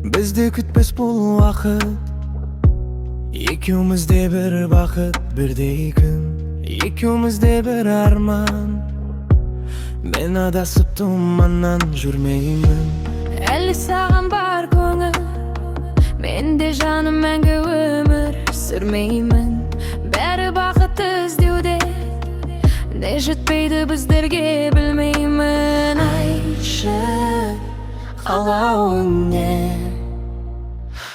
Bizde kütmez bul vakit, ikimizde bir vakit, birde kun, ikimizde bir arman. Men adasıp tumandan jürmeymin. Elli sağın bar ko'ngil, mende janım мәңгі өмір сүрмеймін. Бәрі бақыт іздеуде, не жетпейді біздерге білмеймін. Айтшы, қалауың не,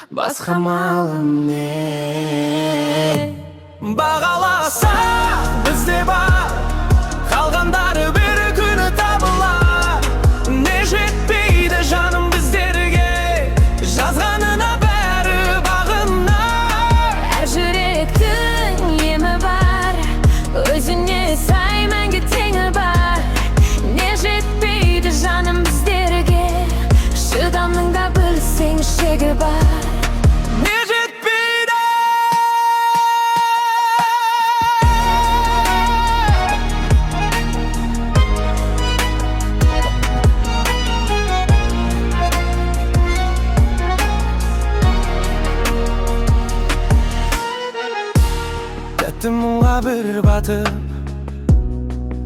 басқа малым не? Бағаласа бізде бар, қалғандары бір күні табылар. Не жетпейді жаным біздерге, жазғанына бәрі бағынар. Әр жүректің емі бар, өзіне сай мәңгі теңі бар. Не жетпейді жаным біздерге, шыдамның да білсең шегі бар. Не жетпейді. Тәтті мұңға бір батып,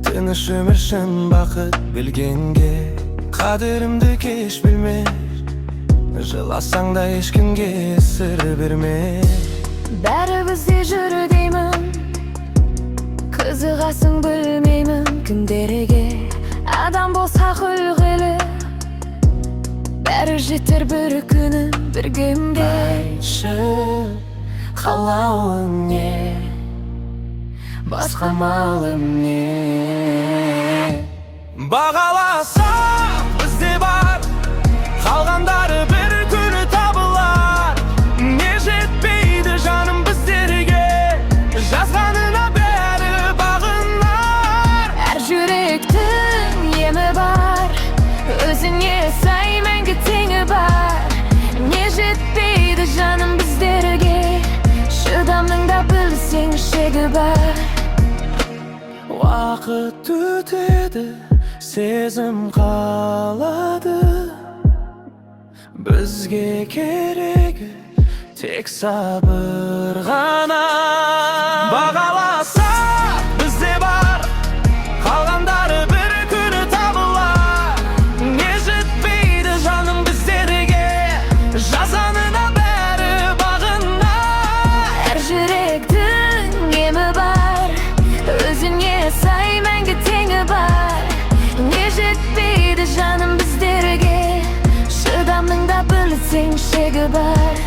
тыныш өмір шын бақыт білгенге. Қадірімді кеш білме, жыласаң да ешкімге сыр берме. Бәрі бізде жүр деймін, қызығасың білмеймін күндерге. Адам болса күлгілі, бәрі жетер бір күні бір кемге. Айтшы, қалауың не, басқа малым не? Бағаласа бізде бар, қалғандары бір күні табылар. Не жетпейді жаным біздерге, жазғанына бәрі бағынар. Әр жүректің емі бар, өзіне сай мәңгі теңі бар. Не жетпейді жаным біздерге, шыдамның да білсең шегі бар. Уақыт өтеді, сезім қалады, бізге керегі тек сабыр ғана. Бағаласа бізде бар, қалғандары бір күні табылар. Не жетпейді жаным біздерге, жазғанына бәрі бағынар. Әр жүректің емі бар, өзіне сай мәңгі теңі бар. Не жетпейді жаным біздерге, шыдамның да білсең шегі бар.